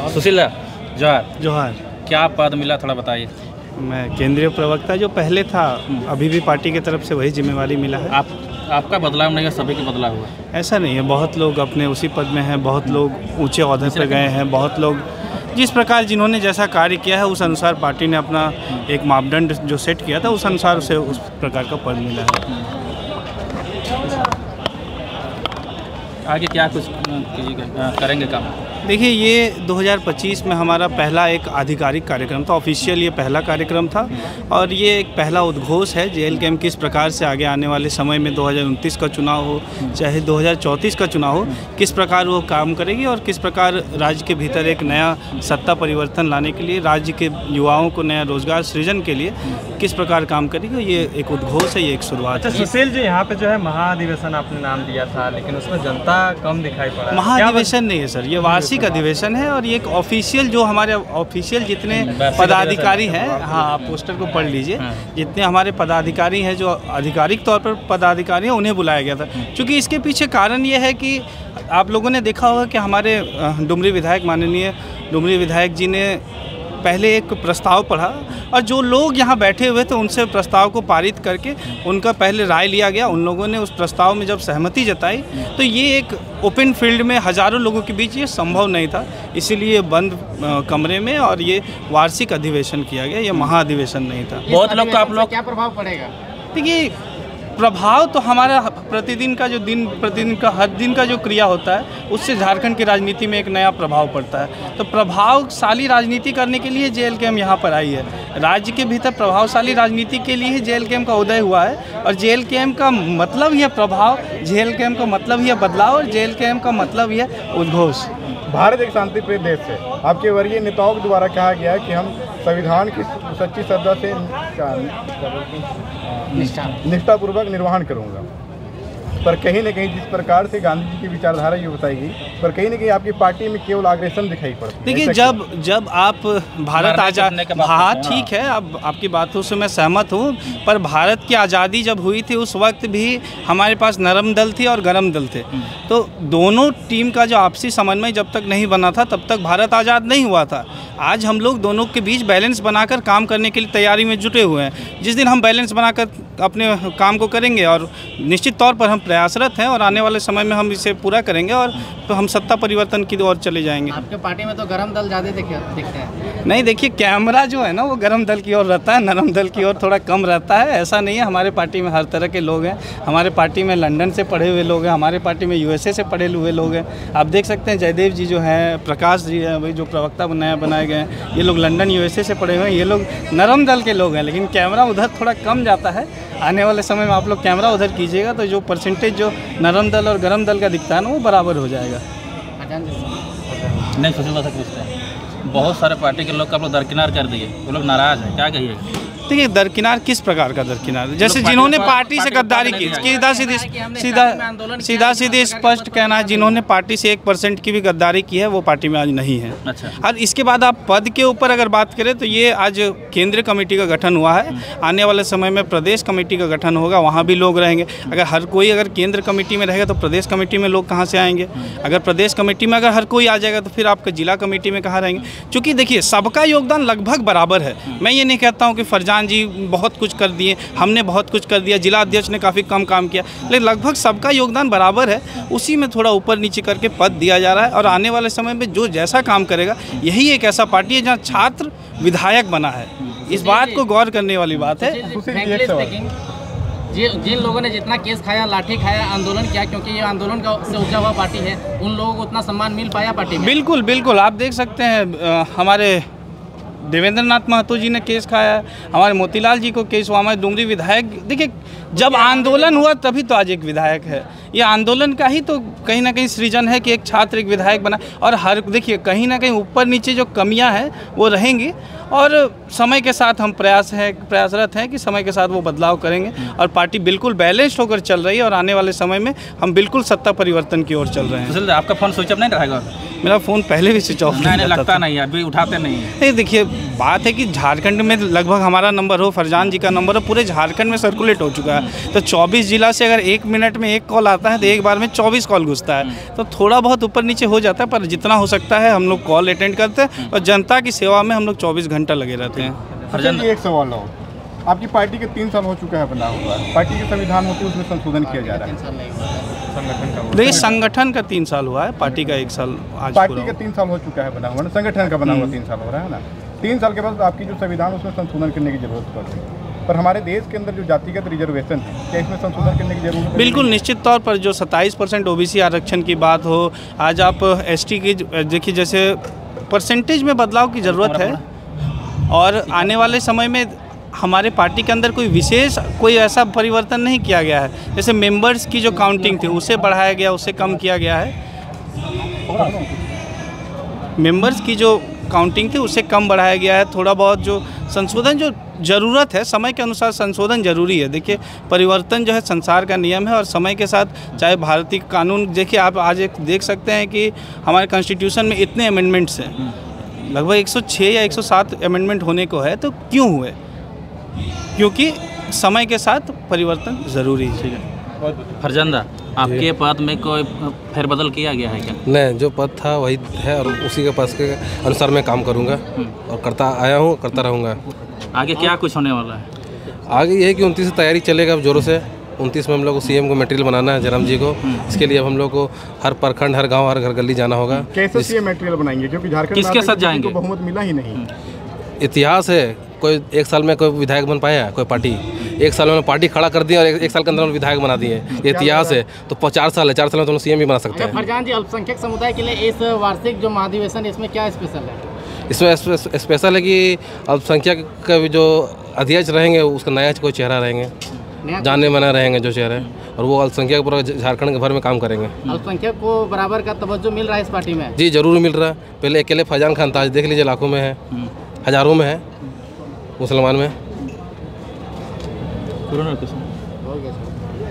सुशील जोहार। जोहार। क्या पद मिला, थोड़ा बताइए। मैं केंद्रीय प्रवक्ता जो पहले था, अभी भी पार्टी की तरफ से वही जिम्मेवारी मिला है। आपका बदलाव नहीं है, सभी का बदलाव हुआ? ऐसा नहीं है, बहुत लोग अपने उसी पद में हैं, बहुत लोग ऊंचे ओहदे पर गए हैं, बहुत लोग जिस प्रकार जिन्होंने जैसा कार्य किया है उस अनुसार पार्टी ने अपना एक मापदंड जो सेट किया था उस अनुसार उसे उस प्रकार का पद मिला है। आगे क्या कुछ करेंगे काम? देखिए, ये 2025 में हमारा पहला एक आधिकारिक कार्यक्रम था, ऑफिशियल ये पहला कार्यक्रम था और ये एक पहला उद्घोष है JLKM किस प्रकार से आगे आने वाले समय में 2029 का चुनाव हो चाहे 2034 का चुनाव हो, किस प्रकार वो काम करेगी और किस प्रकार राज्य के भीतर एक नया सत्ता परिवर्तन लाने के लिए, राज्य के युवाओं को नया रोजगार सृजन के लिए किस प्रकार काम करेगी, ये एक उद्घोष है, ये एक शुरुआत है। सुशील जी, यहाँ पे जो है महाधिवेशन आपने नाम दिया था, लेकिन उसमें जनता कम दिखाई पड़ा। महाधिवेशन नहीं है सर, ये वार्षिक अधिवेशन है और ये एक ऑफिशियल जो हमारे ऑफिशियल जितने पदाधिकारी हैं, हाँ आप पोस्टर को पढ़ लीजिए, जितने हमारे पदाधिकारी हैं जो आधिकारिक तौर पर पदाधिकारी हैं उन्हें बुलाया गया था। क्योंकि इसके पीछे कारण ये है कि आप लोगों ने देखा होगा कि हमारे डुमरी विधायक, माननीय डुमरी विधायक जी ने पहले एक प्रस्ताव पढ़ा और जो लोग यहाँ बैठे हुए थे उनसे प्रस्ताव को पारित करके उनका पहले राय लिया गया। उन लोगों ने उस प्रस्ताव में जब सहमति जताई तो ये एक ओपन फील्ड में हज़ारों लोगों के बीच ये संभव नहीं था, इसीलिए बंद कमरे में और ये वार्षिक अधिवेशन किया गया, ये महाधिवेशन नहीं था। बहुत लोग को आप लोग क्या प्रभाव पड़ेगा? देखिए, प्रभाव तो हमारा प्रतिदिन का जो प्रतिदिन का हर दिन का जो क्रिया होता है उससे झारखंड की राजनीति में एक नया प्रभाव पड़ता है। तो प्रभावशाली राजनीति करने के लिए JLKM यहाँ पर आई है। राज्य के भीतर प्रभावशाली राजनीति के लिए ही JLKM का उदय हुआ है और JLKM का मतलब ही है प्रभाव, JLKM का मतलब ही है बदलाव और JLKM का मतलब ही है उद्घोष। भारत एक शांतिप्रिय देश है। आपके वरीय नेताओं के द्वारा कहा गया है कि हम संविधान की सच्ची श्रद्धा से निष्ठापूर्वक निर्वहन करूंगा, पर कहीं न कहीं जिस प्रकार से गांधी जी की विचारधारा ये बताई गई, पर कहीं न कहीं आपकी पार्टी में केवल आग्रेसन दिखाई पड़ता है। देखिए, जब आप भारत आज़ाद, हाँ ठीक है, अब आपकी बातों से मैं सहमत हूँ, पर भारत की आज़ादी जब हुई थी उस वक्त भी हमारे पास नरम दल थी और गरम दल थे। तो दोनों टीम का जो आपसी समन्वय जब तक नहीं बना था तब तक भारत आज़ाद नहीं हुआ था। आज हम लोग दोनों के बीच बैलेंस बनाकर काम करने के लिए तैयारी में जुटे हुए हैं। जिस दिन हम बैलेंस बनाकर अपने काम को करेंगे और निश्चित तौर पर हम प्रयासरत हैं और आने वाले समय में हम इसे पूरा करेंगे और तो हम सत्ता परिवर्तन की ओर चले जाएंगे। आपके पार्टी में तो गरम दल ज़्यादा दिखते हैं। नहीं, देखिए, कैमरा जो है ना वो गरम दल की ओर रहता है, नरम दल की ओर थोड़ा कम रहता है। ऐसा नहीं है, हमारे पार्टी में हर तरह के लोग हैं। हमारे पार्टी में लंदन से पढ़े हुए लोग हैं, हमारे पार्टी में USA से पढ़े हुए लोग हैं। आप देख सकते हैं जयदेव जी जो हैं, प्रकाश जी हैं, वही जो प्रवक्ता नया बनाए गए हैं, ये लोग लंदन USA से पढ़े हुए हैं, ये लोग नरम दल के लोग हैं। लेकिन कैमरा उधर थोड़ा कम जाता है। आने वाले समय में आप लोग कैमरा उधर कीजिएगा तो जो परसेंटेज जो नरम दल और गरम दल का दिखता है ना वो बराबर हो जाएगा। नहीं, सोचना सकते हैं बहुत सारे पार्टी के लोग का आप लोग दरकिनार कर दिए, वो लोग नाराज हैं, क्या कहिएगा? देखिए, दरकिनार किस प्रकार का दरकिनार? जैसे जिन्होंने पार्टी से गद्दारी की, सीधा सीधी स्पष्ट कहना है, जिन्होंने पार्टी से 1% की भी गद्दारी की है वो पार्टी में आज नहीं है। अच्छा। और इसके बाद आप पद के ऊपर अगर बात करें तो ये आज केंद्रीय कमेटी का गठन हुआ है, आने वाले समय में प्रदेश कमेटी का गठन होगा, वहाँ भी लोग रहेंगे। अगर हर कोई अगर केंद्र कमेटी में रहेगा तो प्रदेश कमेटी में लोग कहाँ से आएंगे? अगर प्रदेश कमेटी में अगर हर कोई आ जाएगा तो फिर आपका जिला कमेटी में कहाँ रहेंगे? क्योंकि देखिए, सबका योगदान लगभग बराबर है। मैं ये नहीं कहता हूँ कि फरजान जी बहुत कुछ कर दिए, हमने बहुत कुछ कर दिया, जिला अध्यक्ष ने काफ़ी कम काम किया, लेकिन लगभग सबका योगदान बराबर है। उसी में थोड़ा ऊपर नीचे करके पद दिया जा रहा है और आने वाले समय में जो जैसा काम करेगा, यही एक ऐसा पार्टी है जहाँ छात्र विधायक बना है। इस बात को गौर करने वाली बात है। जिन लोगों ने जितना केस खाया, लाठी खाया, आंदोलन किया, क्योंकि ये आंदोलन का से उपजा हुआ पार्टी है, उन लोगों को उतना सम्मान मिल पाया पार्टी में? बिल्कुल बिल्कुल, आप देख सकते हैं हमारे देवेंद्र नाथ महतो जी ने केस खाया, हमारे मोतीलाल जी को केस हुआ, हमारे डुमरी विधायक। देखिए, जब आंदोलन हुआ तभी तो आज एक विधायक है। ये आंदोलन का ही तो कहीं ना कहीं सृजन है कि एक छात्र एक विधायक बना। और हर देखिए, कहीं ना कहीं ऊपर नीचे जो कमियां हैं वो रहेंगी और समय के साथ हम प्रयासरत हैं कि समय के साथ वो बदलाव करेंगे और पार्टी बिल्कुल बैलेंस्ड होकर चल रही है और आने वाले समय में हम बिल्कुल सत्ता परिवर्तन की ओर चल रहे हैं। आपका फोन स्विच ऑफ नहीं रहेगा? मेरा फ़ोन पहले भी स्विच ऑफ नहीं लगता नहीं है, अभी उठाते नहीं है। नहीं, देखिए बात है कि झारखंड में लगभग हमारा नंबर हो, फरजान जी का नंबर हो, पूरे झारखंड में सर्कुलेट हो चुका है। तो 24 जिला से अगर 1 मिनट में 1 कॉल आता है तो एक बार में 24 कॉल घुसता है। तो थोड़ा बहुत ऊपर नीचे हो जाता है, पर जितना हो सकता है हम लोग कॉल अटेंड करते हैं और जनता की सेवा में हम लोग 24 घंटा लगे रहते हैं। फरजान जी, एक सवाल और, आपकी पार्टी के 3 साल हो चुका है बना हुआ, पार्टी के संविधान होते उसमें संशोधन किया जा रहा है। देखिए संगठन का 3 साल हुआ है, पार्टी का 1 साल आज पार्टी का 3 साल हो चुका है बना हुआ, संगठन का बना हुआ 3 साल हो रहा है ना। 3 साल के बाद आपकी जो संविधान उसमें संशोधन करने की जरूरत पड़ रही है। पर हमारे देश के अंदर जो जातिगत रिजर्वेशन है, क्या इसमें संशोधन करने की जरूरत है? बिल्कुल निश्चित तौर पर जो 27% ओबीसी आरक्षण की बात हो, आज आप एसटी की देखिए, जैसे परसेंटेज में बदलाव की ज़रूरत है। और आने वाले समय में हमारे पार्टी के अंदर कोई विशेष कोई ऐसा परिवर्तन नहीं किया गया है। जैसे मेंबर्स की जो काउंटिंग थी उसे बढ़ाया गया, उसे कम किया गया है। मेंबर्स की जो काउंटिंग थी उसे कम बढ़ाया गया है। थोड़ा बहुत जो संशोधन जो ज़रूरत है, समय के अनुसार संशोधन ज़रूरी है। देखिए परिवर्तन जो है संसार का नियम है और समय के साथ चाहे भारतीय कानून, देखिए आप आज एक देख सकते हैं कि हमारे कॉन्स्टिट्यूशन में इतने अमेंडमेंट्स हैं, लगभग 106 या 107 अमेंडमेंट होने को है। तो क्यों हुए? क्योंकि समय के साथ परिवर्तन ज़रूरी है। ठीक है फरजंदा, आपके पद में कोई फेरबदल किया गया है क्या? नहीं, जो पद था वही है और उसी के पद के अनुसार मैं काम करूंगा और करता आया हूं, करता रहूंगा। आगे क्या कुछ होने वाला है? आगे ये है कि 29 से तैयारी चलेगा अब जोरों से। 29 में हम लोग को सीएम को मटेरियल बनाना है, जयराम जी को। इसके लिए अब हम लोग को हर प्रखंड, हर गाँव, हर घर गली जाना होगा। कैसे सीएम मटेरियल बनाएंगे, क्योंकि झारखंड किसके साथ जाएंगे? बहुमत मिला ही नहीं। इतिहास है, कोई 1 साल में कोई विधायक बन पाया? कोई पार्टी 1 साल में पार्टी खड़ा कर दी और 1 साल के अंदर विधायक बना दिए। ये इतिहास है। तो 4 साल है, 4 साल में तो सीएम भी बना सकते हैं। फरजान जी, अल्पसंख्यक समुदाय के लिए इस वार्षिक जो महाधिवेशन, इसमें क्या स्पेशल है? इसमें स्पेशल है कि अल्पसंख्यक का भी जो अध्यक्ष रहेंगे उसका नया कोई चेहरा रहेंगे, जाने माने रहेंगे जो चेहरे, और वो अल्पसंख्यक पूरा झारखंड भर में काम करेंगे। अल्पसंख्यक को बराबर का तवज्जो मिल रहा है इस पार्टी में? जी जरूर मिल रहा है। पहले अकेले फैजान खान ताज देख लीजिए, लाखों में है, हज़ारों में है मुसलमान में।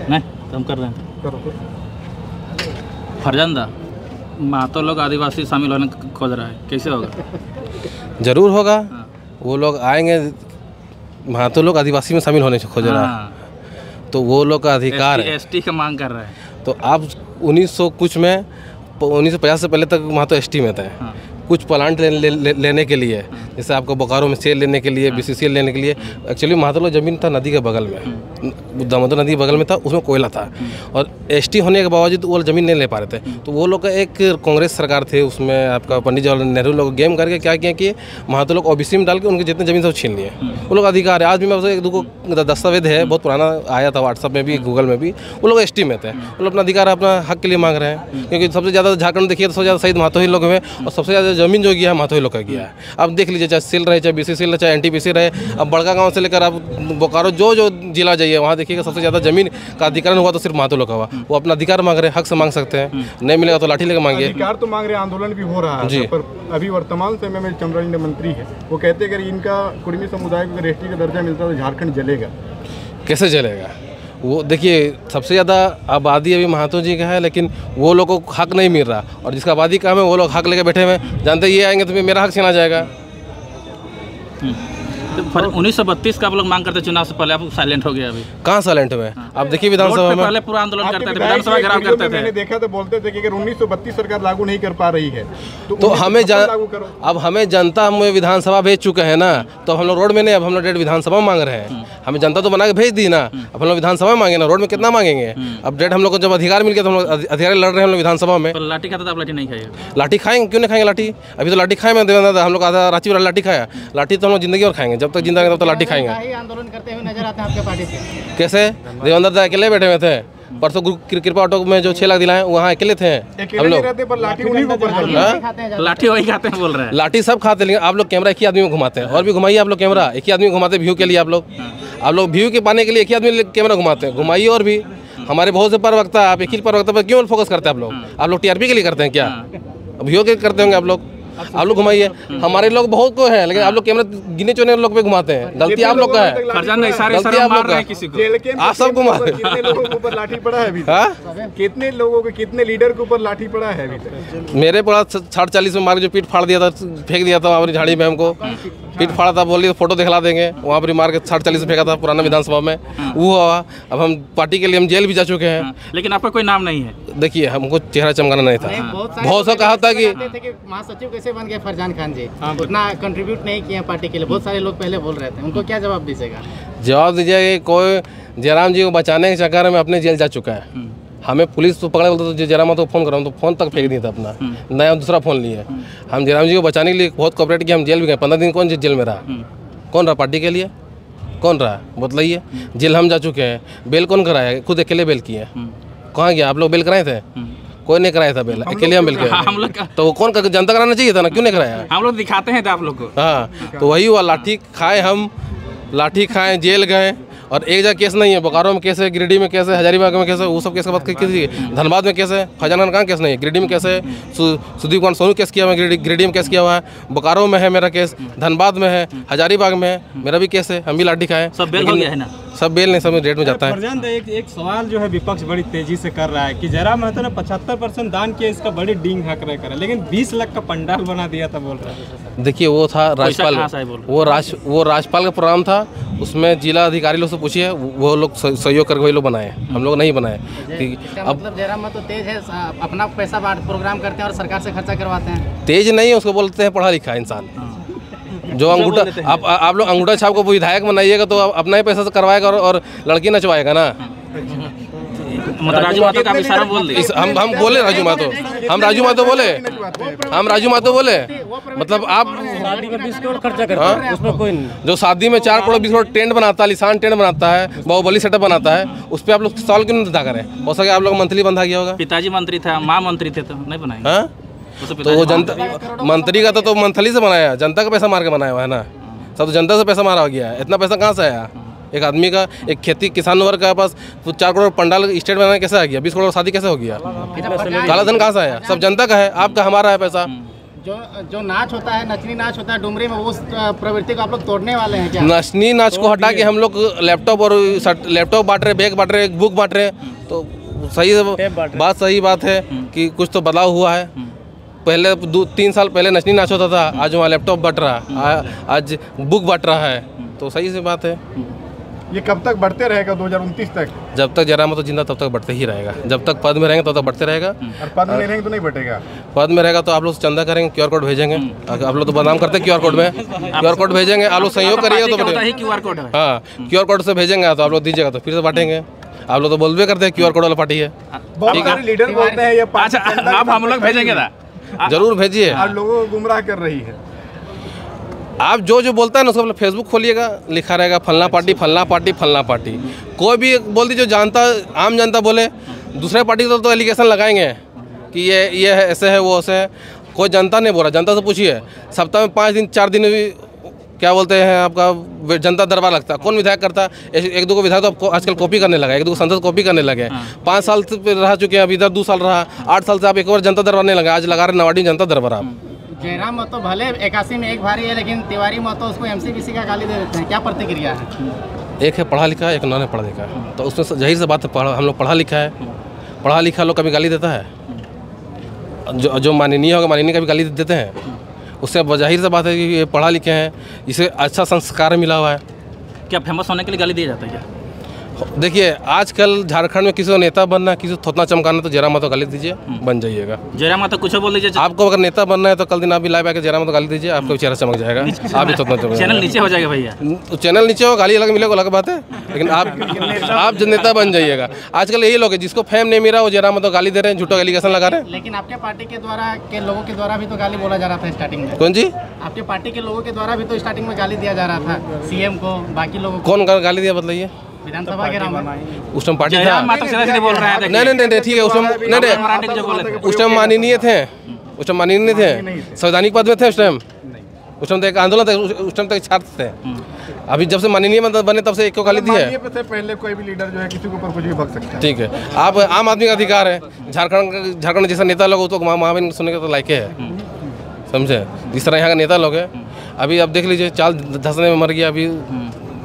नहीं तो हम कर रहे हैं। फरजंदा, महतो लोग आदिवासी शामिल होने खोज रहा है, कैसे होगा? जरूर होगा। वो लोग आएंगे, महतो लोग आदिवासी में शामिल होने खोज रहा है, तो वो लोग का अधिकार है। एसटी का मांग कर रहा है। तो आप 1900 कुछ में 1950 से पहले तक महतो एसटी में थे। कुछ प्लांट लेने के लिए, जैसे आपको बोकारो में सेल लेने के लिए, बीसीसीएल लेने के लिए, एक्चुअली महतो लोग ज़मीन था नदी के बगल में, दामोदर नदी के बगल में था, उसमें कोयला था, और एसटी होने के बावजूद वो ज़मीन नहीं ले पा रहे थे। तो वो लोग का एक कांग्रेस सरकार थे, उसमें आपका पंडित जवाहरलाल नेहरू लोग गेम करके क्या किया कि महतो लोग ओबीसी में डाल के उनके जितने ज़मीन सब छीन लिए। वो लोग अधिकार है। आज भी मैं एक दो दस्तावेज है, बहुत पुराना आया था, व्हाट्सअप में भी, गूगल में भी, वो लोग एसटी में थे। वो लोग अपना अधिकार, अपना हक के लिए मांग रहे हैं, क्योंकि सबसे ज़्यादा झारखंड देखिए तो सबसे ज़्यादा शहीद महतो ही लोग हुए, और सबसे ज़्यादा ज़मीन जो गया है महतो ही लोग का गया है। अब देख लीजिए, चाहे सेल रहे, चाहे बीसीसीएल रहे, चाहे एनटीपीसी रहे, अब बड़का गांव से लेकर आप बोकारो जो जिला जाइए वहाँ देखिएगा सबसे ज़्यादा ज़मीन का अधिकरण हुआ तो सिर्फ महतो लोग का हुआ। वो अपना अधिकार मांग रहे हैं, हक से मांग सकते हैं, नहीं मिलेगा तो लाठी लेकर मांगिए। अधिकार तो मांग रहे हैं, आंदोलन भी हो रहा है जी। पर अभी वर्तमान समय में चमरानी मंत्री है, वो कहते हैं अगर इनका कुर्मी समुदाय को एसटी का दर्जा मिलता तो झारखंड जलेगा। कैसे जलेगा? वो देखिए, सबसे ज़्यादा आबादी अभी महतो जी का है, लेकिन वो लोगों को हक नहीं मिल रहा, और जिसका आबादी कम है वो लोग हक लेके बैठे हुए, जानते ये आएंगे तो मेरा हक छीना जाएगा। तो 1932 का आप लोग मांग करते चुनाव से पहले, आप साइलेंट हो गए। अभी कहाँ साइलेंट हुए? आप देखिए विधानसभा में पहले पूरा आंदोलन करते थे, विधानसभा घेराव करते थे। मैंने देखा तो बोलते थे कि अगर 1932 सरकार लागू नहीं कर पा रही है तो हमें अब हमें जनता हमें विधानसभा भेज चुके हैं ना, तो हम लोग रोड में नहीं, अब हम लोग डेट विधानसभा में मांग रहे हैं। हमें जनता तो बना के भेज दी ना, अब हम लोग विधानसभा में मांगे ना, रोड में कितना मांगेंगे? अब डेट हम लोग को जब अधिकार मिल गया तो हम लोग अधिकार लड़ रहे हैं हम लोग विधानसभा में। लाठी खाता था, आप लाठी नहीं खाइए? लाठी खाएंगे, क्यों नहीं खाएंगे लाठी? अभी तो लाठी खाए, मैं हम लोग आधा रांची वाला लाठी खाया, लाठी तो हम लोग जिंदगी और खाएंगे, जब तक जिंदा तब तक लाठी खाएंगे। आंदोलन करते हुए नजर आते हैं आपके पार्टी से? कैसे? देवेंद्र दा अकेले बैठे हुए थे, परसों कृपा ऑटो में जो 6 लाख दिलाए वहाँ अकेले थे हम लोग। लाठी वही खाते हैं बोल रहे हैं? लाठी सब खाते, लेकिन आप लोग कैमरा एक ही आदमी में घुमाते हैं, और भी घुमाइए आप लोग कैमरा, एक ही आदमी घुमाते व्यू के लिए। आप लोग व्यू के पाने के लिए एक ही आदमी कैमरा घुमाते हैं, घुमाइए। और भी हमारे बहुत से प्रवक्ता, आप एक ही प्रवक्ता पर क्यों फोकस करते हैं? आप लोग टीआरपी के लिए करते हैं क्या? व्यू के करते होंगे आप लोग। आप लोग घुमाइए। हमारे लोग बहुत को है, लेकिन आप लोग कैमरा गिने चुने लोग पे घुमाते हैं। गलती आप लोग का है, फरजान नहीं, सारे गलती आप लोग का है। जेल के आप सब घुमा रहे कितने लोगों के ऊपर लाठी पड़ा है अभी तक? कितने लोगों के, कितने लीडर के ऊपर लाठी पड़ा है अभी तक? मेरे पड़ा 40 में मार के जो पीठ फाड़ दिया था, फेंक दिया था हमारी झाड़ी में, हमको पीठ फाड़ा था, बोलिए फोटो दिखला देंगे। वहाँ पर मार के 40 में फेंका था पुराना विधानसभा में, वो हुआ। अब हम पार्टी के लिए हम जेल भी जा चुके हैं। लेकिन आपका कोई नाम नहीं है। देखिए, हमको चेहरा चमकाना नहीं था। बहुत सा कहा था कि महासचिव कैसे बन गए फरजान खान जी, उतना कंट्रीब्यूट नहीं किया पार्टी के लिए, बहुत सारे लोग पहले बोल रहे थे, उनको क्या जवाब दीजिएगा? जवाब दीजिए कि कोई जयराम जी को बचाने के चक्कर में अपने जेल जा चुका है। हमें पुलिस तो पकड़े बोलते तो जयराम तो फ़ोन कराऊँ तो फ़ोन तक फेंक दिया था अपना, नया दूसरा फ़ोन लिए। हम जयराम जी को बचाने के लिए बहुत कोऑपरेट किया, हम जेल भी गए। 15 दिन कौन जेल में रहा? कौन रहा पार्टी के लिए? कौन रहा बताइए? जेल हम जा चुके हैं। बेल कौन कराया? खुद अकेले बेल किए। कहाँ गया? आप लोग बेल कराए थे? कोई नहीं कराया था बेल, अकेले हम बेल किए। हम लोग तो वो कौन जनता कराना चाहिए था ना, क्यों नहीं कराया? हम लोग दिखाते हैं तो आप लोग को। हाँ, तो वही हुआ। लाठी खाए हम, लाठी खाए, जेल गए। और एक जगह केस नहीं है, बोकारो में केस है, गिरिडीह में केस है, हजारीबाग में केस है, वो सब केस का बात की। धनबाद में केस है, फरजान कहाँ केस नहीं है, गिरिडीह में केस है। सुदीप कुमार सोनू केस किया हुआ है, गिरिडीह में केस किया हुआ है। बोकारो में है मेरा केस, धनबाद में है, हजारीबाग में है, मेरा भी केस है, हम भी लाठी खाए। सब बेल हो गया है ना? सब बेल नहीं, सब रेट में जाता है। फरजान, एक सवाल जो है विपक्ष बड़ी तेजी से कर रहा है कि जयराम महतो ने 75% दान किया, इसका बड़ी डींग हक रहे करे, लेकिन 20 लाख का पंडाल बना दिया था, बोल रहे हैं। देखिए, वो था राज्यपाल, वो राज्यपाल का प्रोग्राम था, उसमें जिला अधिकारी लोग से पूछिए, वो लोग सहयोग करके वही लोग बनाए, हम लोग नहीं बनाए। अब मतलब जयराम महतो तेज है, अपना पैसा प्रोग्राम करते हैं और सरकार से खर्चा करवाते हैं। तेज नहीं है, उसको बोलते हैं पढ़ा लिखा इंसान। जो अंगूठा आप लोग अंगूठा छाप को विधायक बनाइएगा तो अपना ही पैसा से करवाएगा और लड़की नचवाएगा ना। मतलब राजू महतो का इशारा बोल दिए। हम बोले राजू महतो, हम राजू महतो बोले, मतलब आप शादी में 20 करोड़ खर्चा करते हैं, उसमें कोई नहीं। जो शादी में 4 करोड़ 20 करोड़ टेंट बनाता है, लिसान टेंट बनाता है, बाहुबली सेटअप बनाता है, उस पर आप लोग सवाल क्यों नहीं उठा करें? हो सके आप लोग मंथली बंधा किया होगा। पिताजी मंत्री था, माँ मंत्री थे, तो नहीं बनाए। हाँ, तो वो जनता मंत्री का तो मंथली से बनाया, जनता का पैसा मार के बनाया हुआ है ना। सब तो जनता से पैसा मारा गया है। इतना पैसा कहाँ से आया? एक आदमी का, एक खेती किसान वर्ग के पास 4 करोड़ पंडाल स्टेट बनाने कैसे आ गया? 20 करोड़ शादी कैसे हो गया? काला धन कहाँ से आया? सब जनता का है, आपका हमारा है पैसा। जो नाच होता है, नचनी नाच होता है डुमरी में, उस प्रवृत्ति को आप लोग तोड़ने वाले हैं क्या? नचनी नाच को हटा के हम लोग लैपटॉप बांट रहे, बैग बांट रहे, बुक बांट रहे, तो सही बात है कि कुछ तो बदलाव हुआ है। पहले 2-3 साल पहले नचनी नाच होता था, आज वहाँ लैपटॉप बट रहा, आज बुक बट रहा है, तो सही से बात है। ये कब तक बढ़ते रहेगा 2029 तक? जब तक जयराम महतो जिंदा तब तक बढ़ते ही रहेगा। जब तक पद में रहेंगे तब तक बढ़ते रहेगा। और पद में नहीं रहेंगे तो नहीं बढ़ेगा। पद में रहेगा तो आप लोग चंदा करेंगे, QR कोड भेजेंगे। आप लोग तो बदनाम करते हैं QR कोड में, QR कोड भेजेंगे, आप लोग सहयोग करिएगा तो बढ़ेगा। QR कोड है। हाँ, QR कोड से भेजेंगे तो आप लोग दीजिएगा तो फिर से बांटेंगे। आप लोग तो बोलबे करते हैं QR कोड वाला पार्टी है। बहुत सारे लीडर बोलते हैं ये अच्छा, आप हम लोग भेजेंगे ना, जरूर भेजिए। आप लोगों को गुमराह कर रही है। आप जो बोलता है ना उसको फेसबुक खोलिएगा, लिखा रहेगा फलना पार्टी फलना पार्टी फलना पार्टी। कोई भी बोल दीजिए, जानता आम जनता बोले, दूसरे पार्टी तो एलिगेशन लगाएंगे कि ये है, ऐसे है, वो ऐसे है। कोई जनता नहीं बोल रहा, जनता से पूछिए। सप्ताह में 5 दिन 4 दिन भी क्या बोलते हैं, आपका जनता दरबार लगता है। कौन विधायक करता? 1-2 को विधायक तो आजकल कॉपी करने लगा, 1-2 सांसद कॉपी करने लगे। 5 साल से रह चुके हैं, अभी इधर 2 साल रहा, 8 साल से आप एक बार जनता दरबार नहीं लगा, आज लगा रहे नवाडी जनता दरबार। आप जयराम महतो भले 81 में एक भारी है, लेकिन तिवारी महतो उसको MCBC का गाली दे देते हैं, क्या प्रतिक्रिया है? एक है पढ़ा लिखा, एक नॉन पढ़ा लिखा, तो उसमें जाहिर सी बात है हम लोग पढ़ा लिखा है। पढ़ा लिखा लोग कभी गाली देता है? जो माननीय होगा, माननीय कभी गाली देते हैं? उससे जाहिर सी बात है कि ये पढ़ा लिखे हैं, इसे अच्छा संस्कार मिला हुआ है। क्या फेमस होने के लिए गाली दी जाता है क्या? देखिए, आजकल झारखंड में किसी को नेता बनना, किसी को थोतना चमकाना, तो जयराम महतो गाली दीजिए, बन जाइएगा। जयराम महतो कुछ बोल दीजिए। आपको अगर नेता बनना है तो कल दिन आप भी लाइव आके जयराम महतो गाली दीजिए, आपका चेहरा चमक जाएगा, आप भी थोतना चमक। चैनल नीचे हो जाएगा भैया, चैनल नीचे हो, गाली अलग मिलेगा, अलग बात है, लेकिन आप जो नेता बन जाइएगा। आजकल यही लोग है, जिसको फेम नहीं मिला वो जयराम महतो गाली दे रहे हैं, झूठा एलिगेशन लगा रहे हैं। लेकिन आपके पार्टी के द्वारा के लोगों के द्वारा भी तो गाली बोला जा रहा था स्टार्टिंग में। कौन जी? आपके पार्टी के लोगों के द्वारा भी तो स्टार्टिंग में गाली दिया जा रहा था, CM को, बाकी लोगों को। कौन गाली दिया बताइए? विधानसभा के नाम उस टाइम पार्टी था। बोल रहे हैं। नहीं, ठीक है, उस टाइम माननीय थे, उस टाइम माननीय थे, संवैधानिक पद में थे उस टाइम तो एक आंदोलन था, उस टाइम तक छात्र थे। अभी जब से माननीय बने तब से एक को गाली दी है। पहले कोई भी लीडर जो है किसी के ऊपर कुछ भी भग सकता है। ठीक है, आप आम आदमी का अधिकार है। झारखंड जैसा नेता लोग तो महावीर सुनने के तो लायक है, समझे। जिस तरह यहाँ का नेता लोग हैं, अभी आप देख लीजिए, चाल धंसने में मर गया, अभी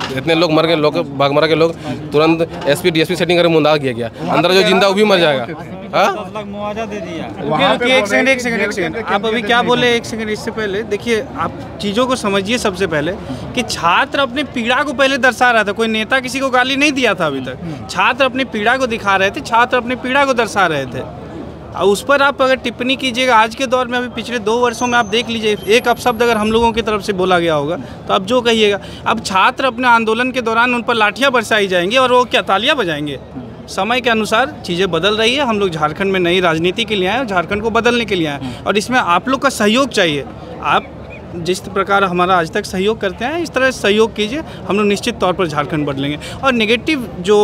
इतने लोग मर गए, लोग बागमरा के लोग, तुरंत एसपी डीएसपी सेटिंग करके मुंडा किया गया, अंदर जो जिंदा वो भी मर जाएगा। हाँ, मुआवजा दे दिया। एक सेकंड आप अभी क्या बोले, एक सेकंड इससे पहले देखिए, आप चीज़ों को समझिए। सबसे पहले कि छात्र अपने पीड़ा को पहले दर्शा रहा था, कोई नेता किसी को गाली नहीं दिया था अभी तक। छात्र अपनी पीड़ा को दिखा रहे थे, छात्र अपनी पीड़ा को दर्शा रहे थे। और उस पर आप अगर टिप्पणी कीजिएगा, आज के दौर में अभी पिछले 2 वर्षों में आप देख लीजिए, एक अपशब्द अगर हम लोगों की तरफ से बोला गया होगा तो आप जो कहिएगा, अब छात्र अपने आंदोलन के दौरान उन पर लाठियाँ बरसाई जाएंगी और वो क्या तालियाँ बजाएंगे। समय के अनुसार चीज़ें बदल रही है। हम लोग झारखंड में नई राजनीति के लिए आए और झारखंड को बदलने के लिए आए, और इसमें आप लोग का सहयोग चाहिए। आप जिस प्रकार हमारा आज तक सहयोग करते हैं, इस तरह सहयोग कीजिए, हम लोग निश्चित तौर पर झारखंड बदलेंगे। और नेगेटिव जो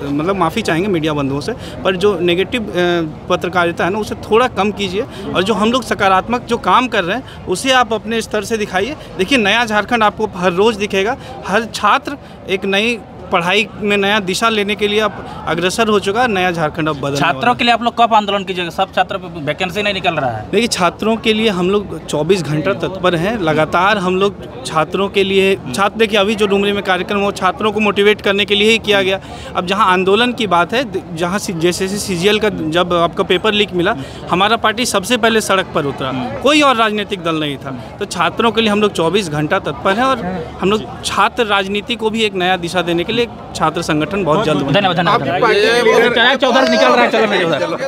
मतलब माफ़ी चाहेंगे मीडिया बंधुओं से, पर जो नेगेटिव पत्रकारिता है ना, उसे थोड़ा कम कीजिए, और जो हम लोग सकारात्मक जो काम कर रहे हैं उसे आप अपने स्तर से दिखाइए। देखिए, नया झारखंड आपको हर रोज़ दिखेगा। हर छात्र एक नई पढ़ाई में नया दिशा लेने के लिए अब अग्रसर हो चुका है। नया झारखंड अब बदलने छात्रों के लिए आप लोग कब आंदोलन कीजिएगा? सब छात्रों पे वैकेंसी नहीं निकल रहा है। देखिए, छात्रों के लिए हम लोग 24 घंटा तत्पर हैं। लगातार हम लोग छात्रों के लिए, छात्र देखिए अभी जो डुमरी में कार्यक्रम वो छात्रों को मोटिवेट करने के लिए ही किया गया। अब जहां आंदोलन की बात है, जहां जैसे CGL का जब आपका पेपर लीक मिला, हमारा पार्टी सबसे पहले सड़क पर उतरा, कोई और राजनीतिक दल नहीं था। तो छात्रों के लिए हम लोग 24 घंटा तत्पर हैं, और हम लोग छात्र राजनीति को भी एक नया दिशा देने के लिए छात्र संगठन बहुत जल्द। धन्यवाद। चौधरी निकल रहा है, चलो